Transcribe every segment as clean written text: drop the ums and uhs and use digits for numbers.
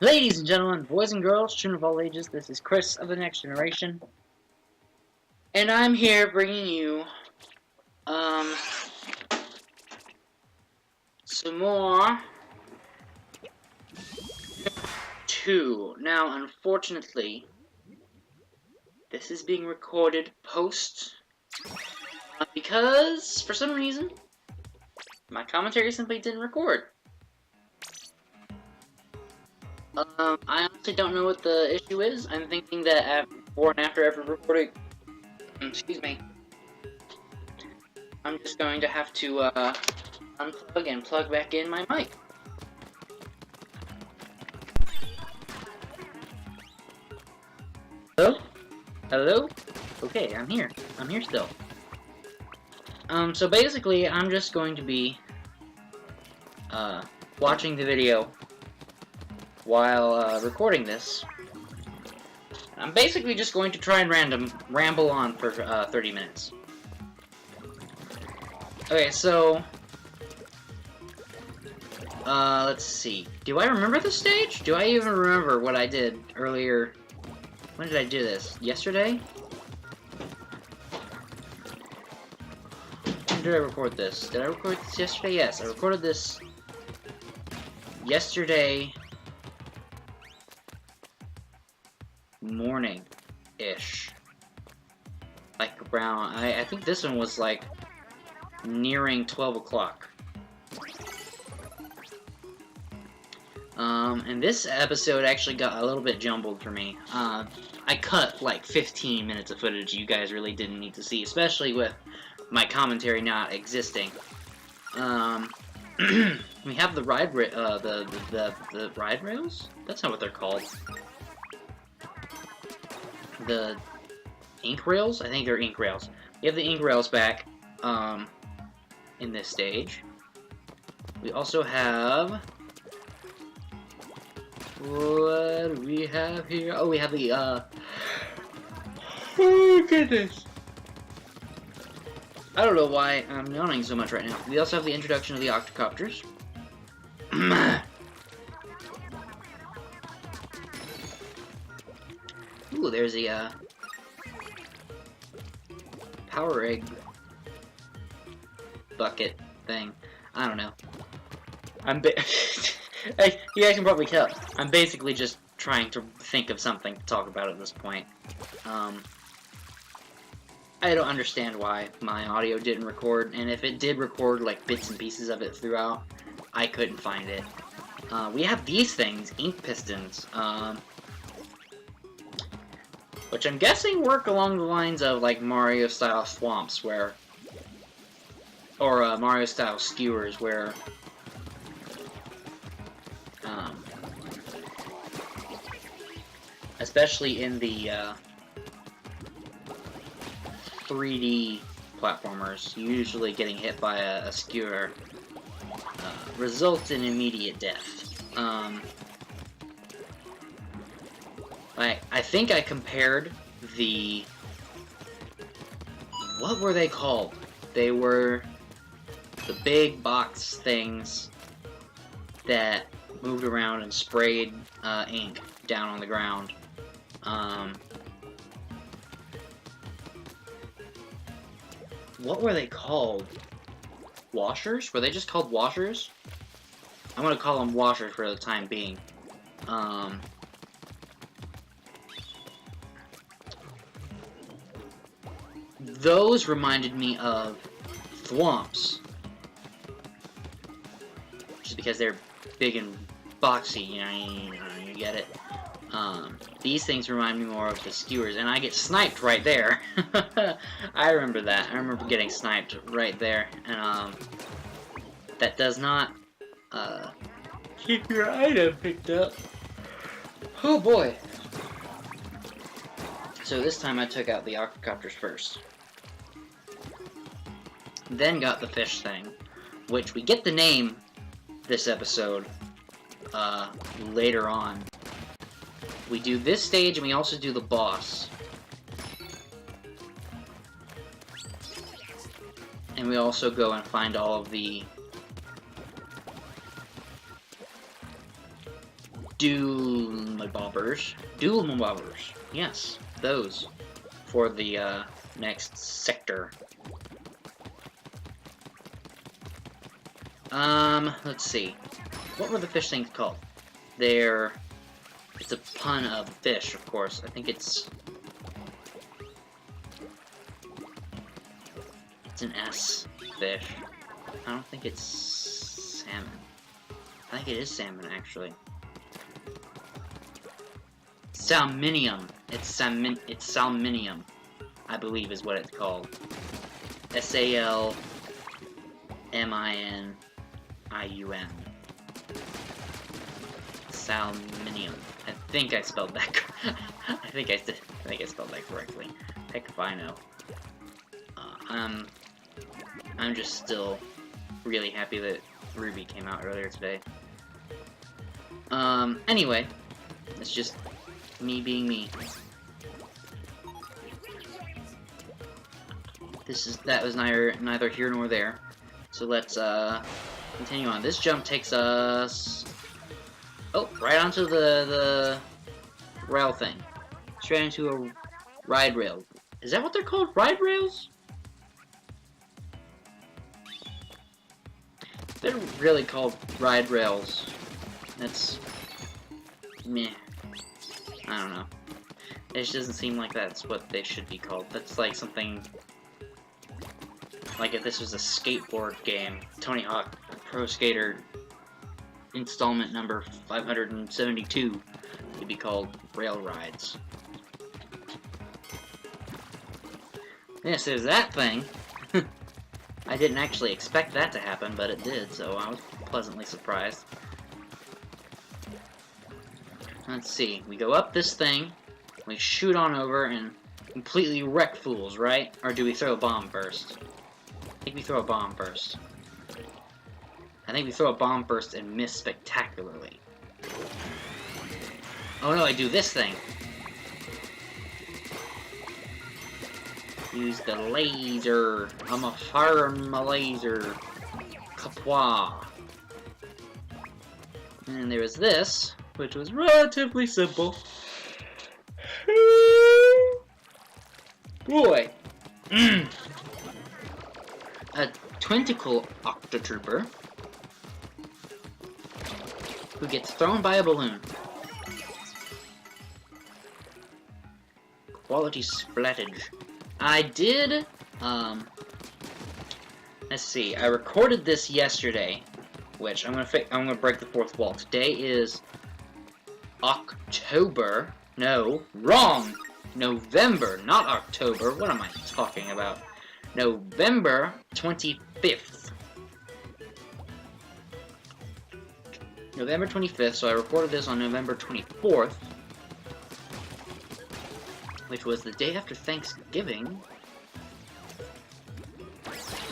Ladies and gentlemen, boys and girls, children of all ages, this is Chris of the Next Generation. And I'm here bringing you, some more 2. Now, unfortunately, this is being recorded post, because, for some reason, my commentary simply didn't record. I honestly don't know what the issue is. I'm thinking that before and after every recording, excuse me, I'm just going to have to, unplug and plug back in my mic. Hello? Hello? Okay, I'm here. I'm here still. So basically, I'm just going to be, watching the video while, recording this. I'm basically just going to try and ramble on for, 30 minutes. Okay, so... let's see. Do I remember the stage? Do I even remember what I did earlier? When did I do this? Yesterday? When did I record this? Did I record this yesterday? Yes, I recorded this yesterday morning-ish. Like around, I think this one was like nearing 12 o'clock. And this episode actually got a little bit jumbled for me. I cut like 15 minutes of footage you guys really didn't need to see, especially with my commentary not existing. We have the the ride rails? That's not what they're called. The ink rails? I think they're ink rails. We have the ink rails back, in this stage. We also have... what do we have here? Oh, we have the, oh, goodness. I don't know why I'm yawning so much right now. We also have the introduction of the octocopters. Ooh, there's a, power egg bucket thing. I don't know. You guys can probably tell. I'm basically just trying to think of something to talk about at this point. I don't understand why my audio didn't record, and if it did record, like, bits and pieces of it throughout, I couldn't find it. We have these things, ink pistons, which I'm guessing work along the lines of, like, Mario-style swamps, where... or, Mario-style skewers, where... especially in the 3D platformers, usually getting hit by a skewer results in immediate death. I think I compared the... what were they called? They were the big box things that moved around and sprayed ink down on the ground. What were they called? Washers? Were they just called washers? I'm gonna call them washers for the time being. Those reminded me of thwomps. Just because they're big and boxy, you get it. These things remind me more of the skewers, and I get sniped right there. I remember that. I remember getting sniped right there, and, that does not, keep your item picked up. Oh boy. So this time I took out the octocopters first. Then got the fish thing, which we get the name this episode, later on. We do this stage, and we also do the boss. And we also go and find all of the Dual bobbers. Yes, those for the next sector. Let's see. What were the fish things called? It's a pun of fish, of course. I think it's an S fish. I don't think it's salmon. I think it is salmon, actually. Salminium. It's salminium, I believe is what it's called. S-A-L-M-I-N-I-U-M. Salminium. I think I spelled that. I think I spelled that correctly. Heck if I know. I'm just still really happy that Ruby came out earlier today. Anyway, it's just me being me. That was neither here nor there. So let's continue on. This jump takes us right onto the rail thing. Straight into a ride rail. Is that what they're called? Ride rails? They're really called ride rails. That's meh. I don't know. It just doesn't seem like that's what they should be called. That's like something like if this was a skateboard game, Tony Hawk Pro Skater installment number 572 would be called Rail Rides. Yes, there's that thing. I didn't actually expect that to happen, but it did, so I was pleasantly surprised. Let's see, we go up this thing, we shoot on over and completely wreck fools, right? Or do we throw a bomb first? I think we throw a bomb first. I think we throw a bomb first and miss spectacularly. Oh no, I do this thing. Use the laser. I'm a farm laser. Kapwa. And there was this, which was relatively simple. Boy. A tentacle octotrooper who gets thrown by a balloon. Quality splattage. I did, let's see, I recorded this yesterday, which I'm gonna break the fourth wall. Today is October, no, wrong, November, not October, what am I talking about? November 25th. November 25th, so I recorded this on November 24th. Which was the day after Thanksgiving.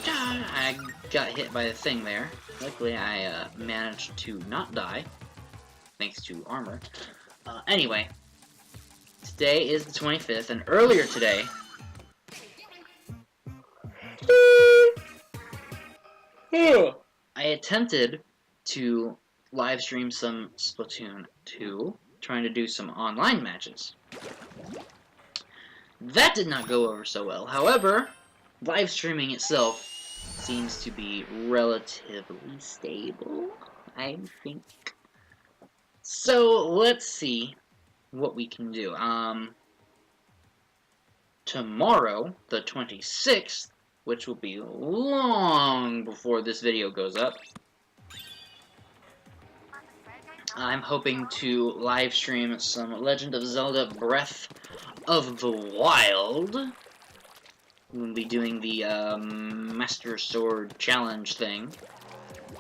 I got hit by the thing there. Luckily, I managed to not die, thanks to armor. Anyway, today is the 25th, and earlier today, I attempted to live stream some Splatoon 2, trying to do some online matches. That did not go over so well. However, live streaming itself seems to be relatively stable, I think. So, let's see what we can do. Tomorrow, the 26th, which will be long before this video goes up, I'm hoping to live stream some Legend of Zelda Breath of the Wild. We'll be doing the Master Sword Challenge thing.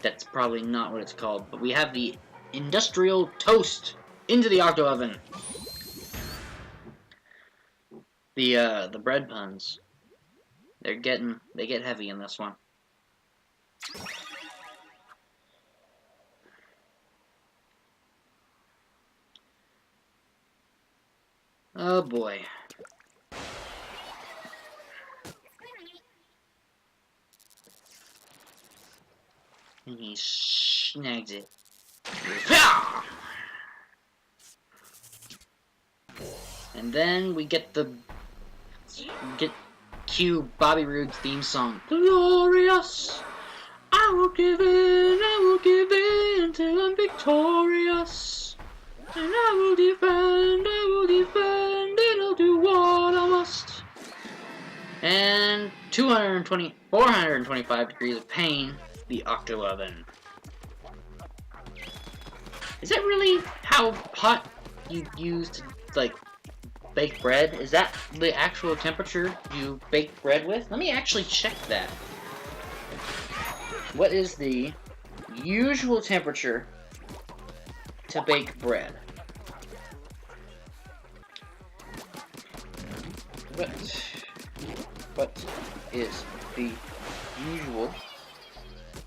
That's probably not what it's called, but we have the Industrial Toast into the Octo Oven. The bread puns. They get heavy in this one. Oh boy. And he snags it. And then we get cue Bobby Roode's theme song. Glorious! I will give in till I'm victorious. And I will defend, and I'll do what I must. And 425 degrees of pain, the Octo Oven. Is that really how hot you use to, like, bake bread? Is that the actual temperature you bake bread with? Let me actually check that. What is the usual temperature to bake bread? What is the usual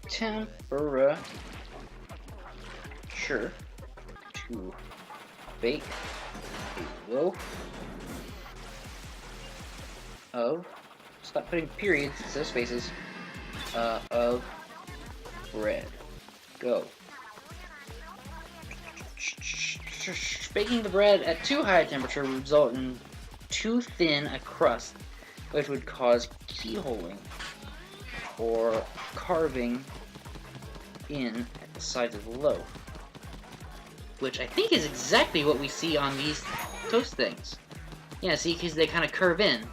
temperature to bake a loaf of, stop putting periods instead of spaces, of bread? Go. Baking the bread at too high a temperature would result in too thin a crust, which would cause keyholing or carving in at the sides of the loaf. Which I think is exactly what we see on these toast things. Yeah, see, because they kind of curve in.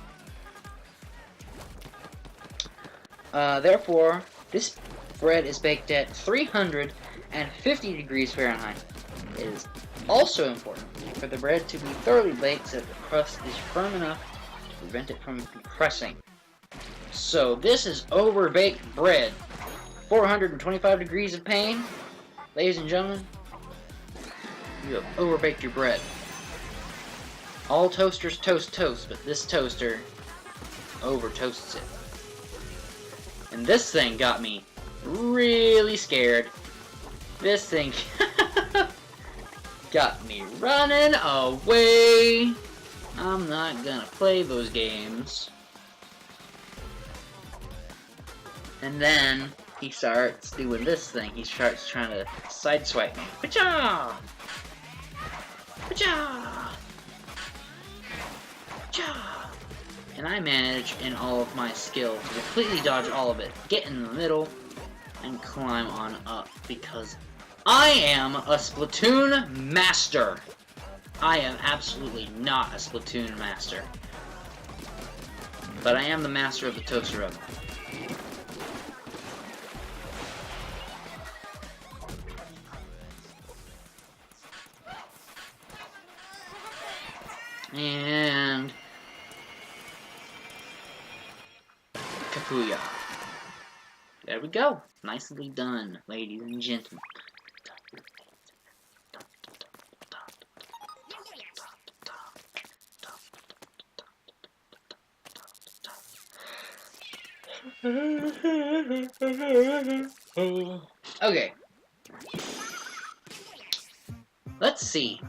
Therefore, this bread is baked at 350 degrees Fahrenheit. It is also important for the bread to be thoroughly baked so that the crust is firm enough to prevent it from compressing. So this is overbaked bread. 425 degrees of pain. Ladies and gentlemen, you have overbaked your bread. All toasters toast toast, but this toaster over-toasts it. And this thing got me really scared. This thing got me running away. I'm not gonna play those games. And then he starts doing this thing. He starts trying to sideswipe me. Pacha! Pacha! Pacha! And I manage, in all of my skill, to completely dodge all of it, get in the middle, and climb on up, because I am a Splatoon master. I am absolutely not a Splatoon master. But I am the master of the toaster oven. And Kapuya. There we go. Nicely done, ladies and gentlemen. Okay. Let's see.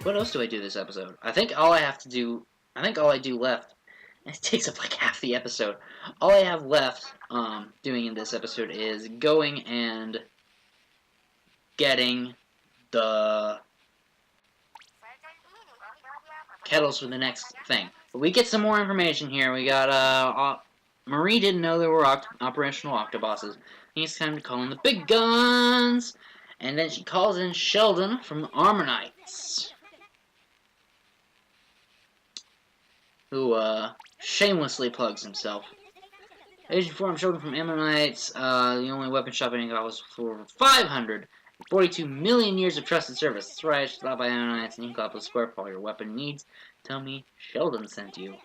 What else do I do this episode? I think all I do left, and it takes up like half the episode. All I have left doing in this episode is going and getting the kettles for the next thing. But we get some more information here. We got, Marie didn't know there were operational octobosses. He's time to call in the big guns. And then she calls in Sheldon from the Armorites, who, shamelessly plugs himself. Agent 4, I'm Sheldon from Ammonites. The only weapon shop I got was for 542 million years of trusted service. That's right, stopped by Ammonites and Inkop Square for all your weapon needs. Tell me Sheldon sent you.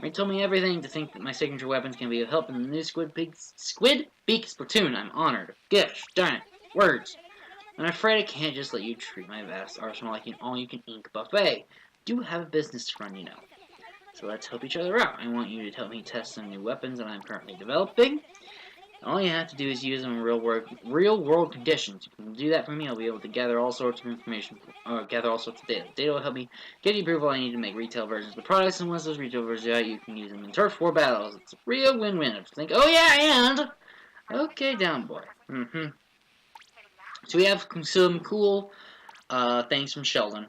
He told me everything to think that my signature weapons can be of help in the new Squid Beak Splatoon. I'm honored. Gosh, darn it. Words. I'm afraid I can't just let you treat my vast arsenal like an all-you-can-ink buffet. I do have a business to run, you know. So let's help each other out. I want you to help me test some new weapons that I'm currently developing. All you have to do is use them in real-world conditions. If you can do that for me, I'll be able to gather all sorts of information, or gather all sorts of data. Data will help me get the approval I need to make retail versions of the products, and once those retail versions are out, you can use them in Turf 4 battles. It's a real win-win. If you think, oh yeah, and... Okay, down, boy. So we have some cool things from Sheldon.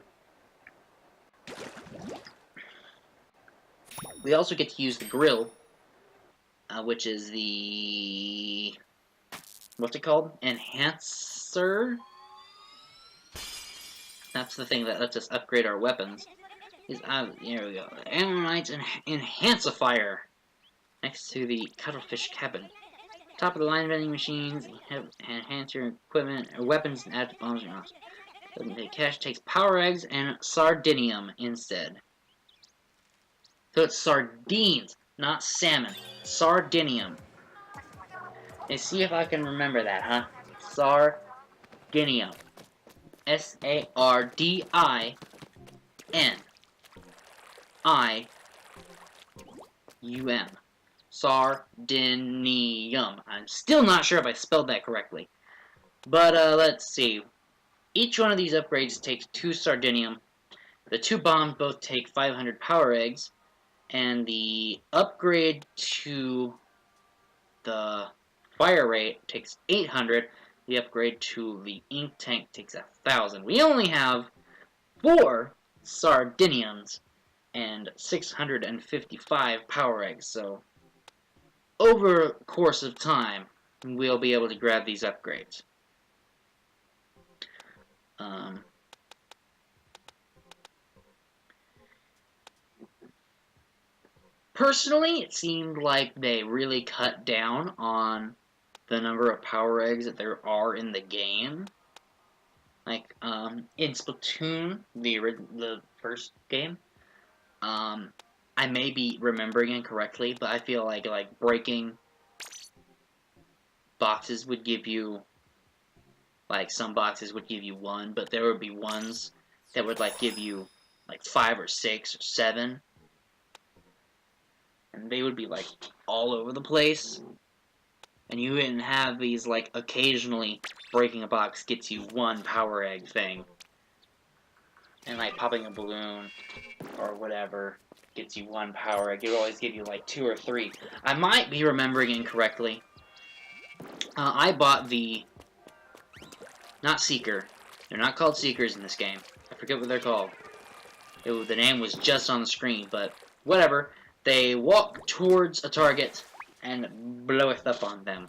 We also get to use the grill, which is the... what's it called? Enhancer? That's the thing that lets us upgrade our weapons. Here we go. Ammonite's Enhancifier. Next to the cuttlefish cabin. Top of the line vending machines, enhance your equipment, or weapons, and add to bombs and rocks. Doesn't take cash, takes power eggs and sardinium instead. So it's sardines, not salmon. Sardinium. Let's see if I can remember that, huh? Sardinium. S-A-R-D-I-N-I-U-M. Sardinium. I'm still not sure if I spelled that correctly. But, let's see. Each one of these upgrades takes 2 sardinium. The 2 bombs both take 500 power eggs. And the upgrade to the fire rate takes 800. The upgrade to the ink tank takes 1,000. We only have 4 sardiniums and 655 power eggs. So, over the course of time, we'll be able to grab these upgrades. Personally, it seemed like they really cut down on the number of power eggs that there are in the game. Like, in Splatoon, the first game, I may be remembering incorrectly, but I feel like breaking boxes would give you, like, some boxes would give you 1, but there would be ones that would, like, give you, like, 5 or 6 or 7. And they would be, like, all over the place. And you wouldn't have these, like, occasionally breaking a box gets you 1 power egg thing. And, like, popping a balloon or whatever gets you 1 power egg. It would always give you, like, 2 or 3. I might be remembering incorrectly. I bought the... not Seeker. They're not called Seekers in this game. I forget what they're called. The name was just on the screen, but whatever. They walk towards a target and bloweth up on them.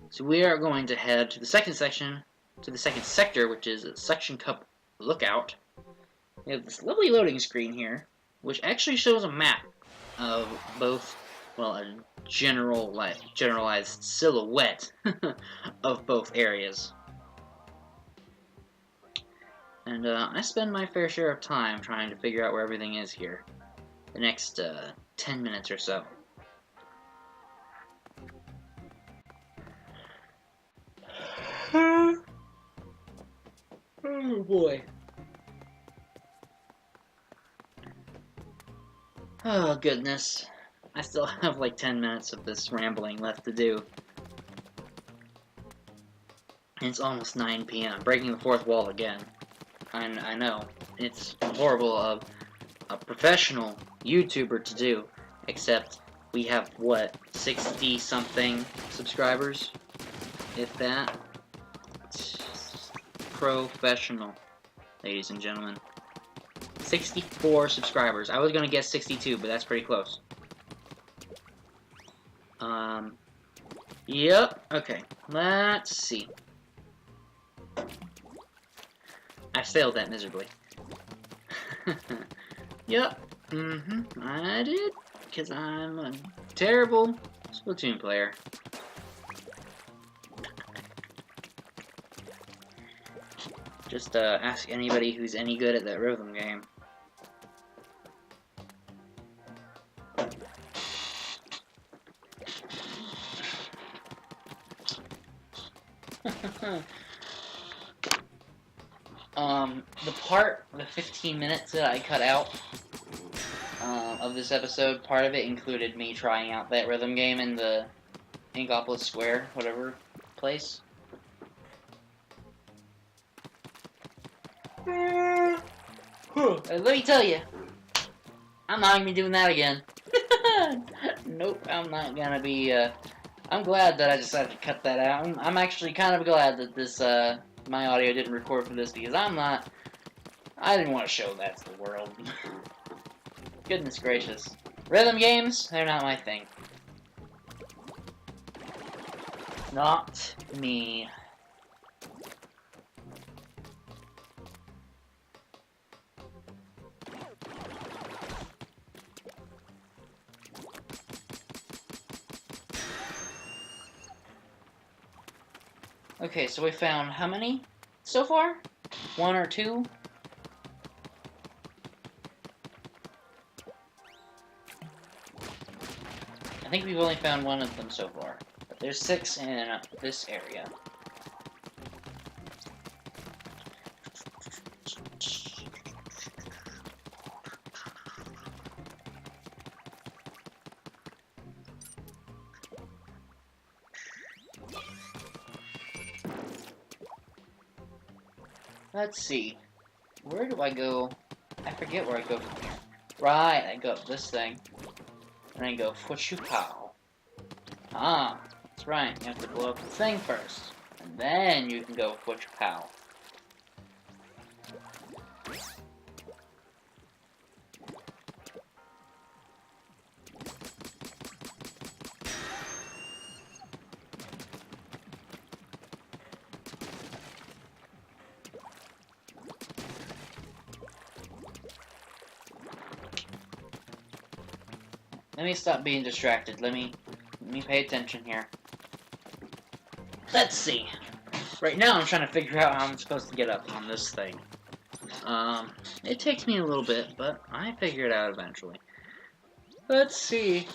So we are going to head to the second section, to the second sector, which is Suction Cup Lookout. We have this lovely loading screen here, which actually shows a map of both, well, a generalized silhouette of both areas. And I spend my fair share of time trying to figure out where everything is here. The next 10 minutes or so. Oh boy. Oh goodness. I still have like 10 minutes of this rambling left to do. And it's almost 9 p.m. Breaking the fourth wall again. I know, it's horrible of a professional YouTuber to do, except we have, what, 60-something subscribers? If that. Professional, ladies and gentlemen. 64 subscribers. I was gonna guess 62, but that's pretty close. Yep, okay, let's see. I failed that miserably. Yep. I did. Because I'm a terrible Splatoon player. Just ask anybody who's any good at that rhythm game. The 15 minutes that I cut out of this episode, part of it included me trying out that rhythm game in the Inkopolis Square, whatever place. Let me tell you, I'm not gonna be doing that again. Nope, I'm not gonna be, I'm glad that I decided to cut that out. I'm actually kind of glad that this, my audio didn't record for this, because I'm not I didn't want to show that to the world. Goodness gracious. Rhythm games, they're not my thing. Not me. Okay, so we found how many so far? 1 or 2? I think we've only found 1 of them so far. But there's 6 in this area. Let's see. Where do I go? I forget where I go from here. Right, I go up this thing. And I go Fuchupow. Ah, that's right. You have to blow up the thing first. And then you can go Fuchupow. Let me stop being distracted. Let me pay attention here. Let's see. Right now I'm trying to figure out how I'm supposed to get up on this thing. It takes me a little bit, but I figure it out eventually. Let's see.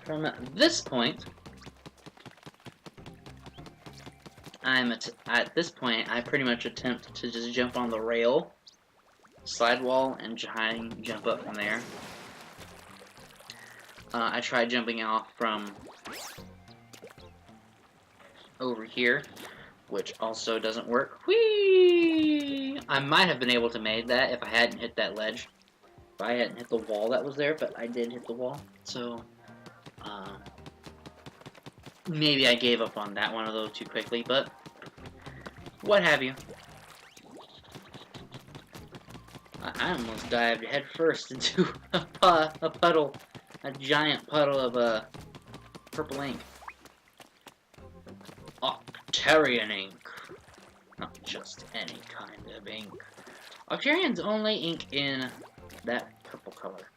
From this point, at this point, I pretty much attempt to just jump on the rail, slide wall, and jump up from there. I tried jumping off from over here, which also doesn't work. Whee! I might have been able to make that if I hadn't hit that ledge. If I hadn't hit the wall that was there, but I did hit the wall. So, maybe I gave up on that one of those too quickly, but what have you. I almost dived head first into a puddle, a giant puddle of purple ink. Octarian ink. Not just any kind of ink. Octarian's only ink in that purple color.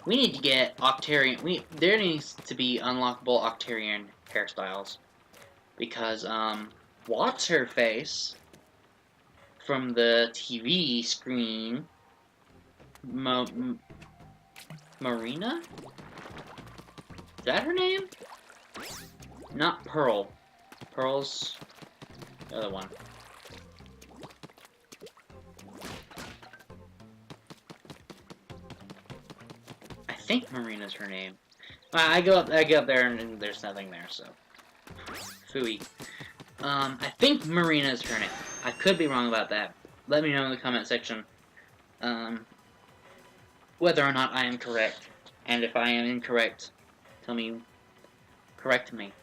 We need to get Octarian. There needs to be unlockable Octarian hairstyles, because what's her face from the TV screen? Marina? Is that her name? Not Pearl. Pearl's the other one. I think Marina's her name. I go up there and there's nothing there, so phooey. I think Marina is her name. I could be wrong about that. Let me know in the comment section whether or not I am correct. And if I am incorrect, correct me.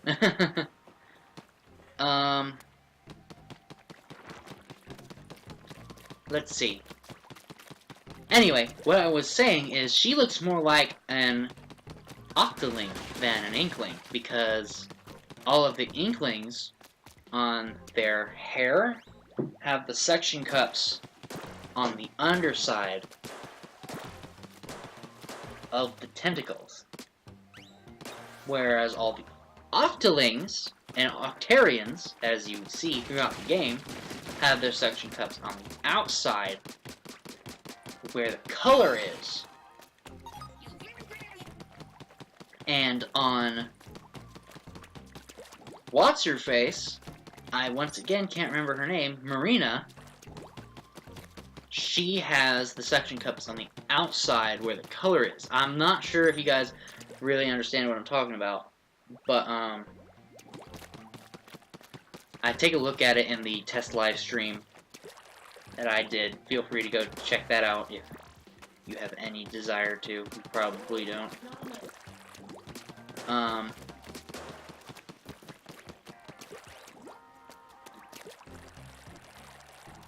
Let's see. Anyway, what I was saying is she looks more like an Octoling than an Inkling, because all of the Inklings on their hair have the suction cups on the underside of the tentacles, whereas all the Octolings and Octarians, as you see throughout the game, have their suction cups on the outside where the color is. And on What's-Her-Face, I once again can't remember her name, Marina, she has the suction cups on the outside where the color is. I'm not sure if you guys really understand what I'm talking about, but I take a look at it in the test live stream that I did. Feel free to go check that out if you have any desire to. You probably don't.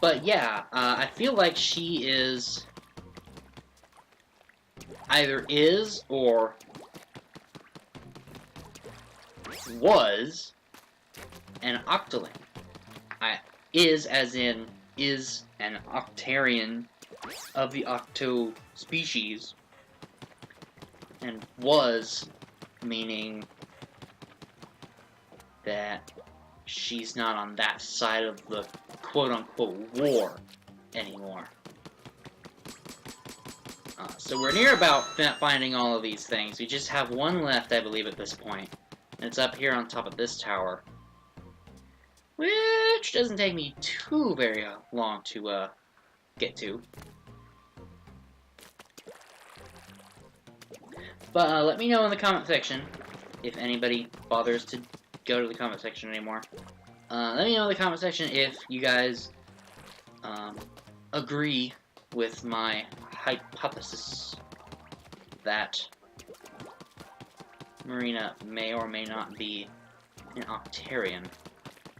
But yeah, I feel like she is either is or was an octoling. Is as in is an octarian of the octo species, and was meaning that she's not on that side of the quote-unquote war anymore. So we're near about finding all of these things. We just have one left, I believe, at this point. And it's up here on top of this tower. Which doesn't take me too very long to get to. But let me know in the comment section if anybody bothers to go to the comment section anymore. Let me know in the comment section if you guys agree with my hypothesis that Marina may or may not be an Octarian,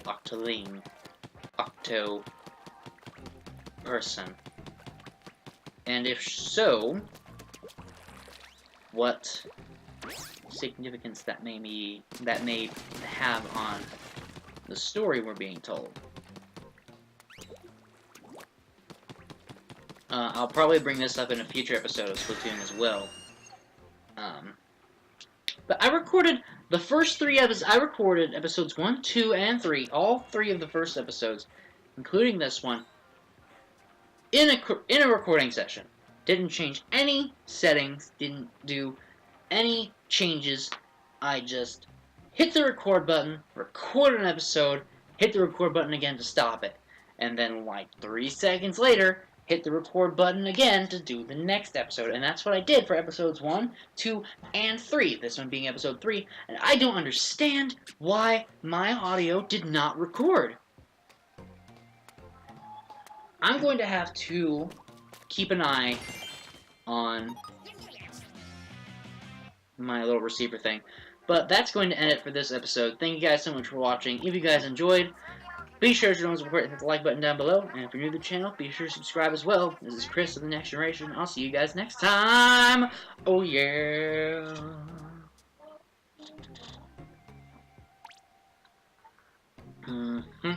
Octoling, Octo person. And if so, what significance that may have on the story we're being told. I'll probably bring this up in a future episode of Splatoon as well. But I recorded the first 3 episodes. I recorded episodes 1, 2, and 3. All 3 of the first episodes, including this one, in a recording session. Didn't change any settings. Didn't do any changes. I just hit the record button, record an episode, hit the record button again to stop it, and then like 3 seconds later, hit the record button again to do the next episode. And that's what I did for episodes 1, 2, and 3. This one being episode 3. And I don't understand why my audio did not record. I'm going to have to keep an eye on my little receiver thing. But that's going to end it for this episode. Thank you guys so much for watching. If you guys enjoyed, be sure to show support and hit the like button down below. And if you're new to the channel, be sure to subscribe as well. This is Chris of the Next Generation. I'll see you guys next time. Oh yeah. Mm-hmm.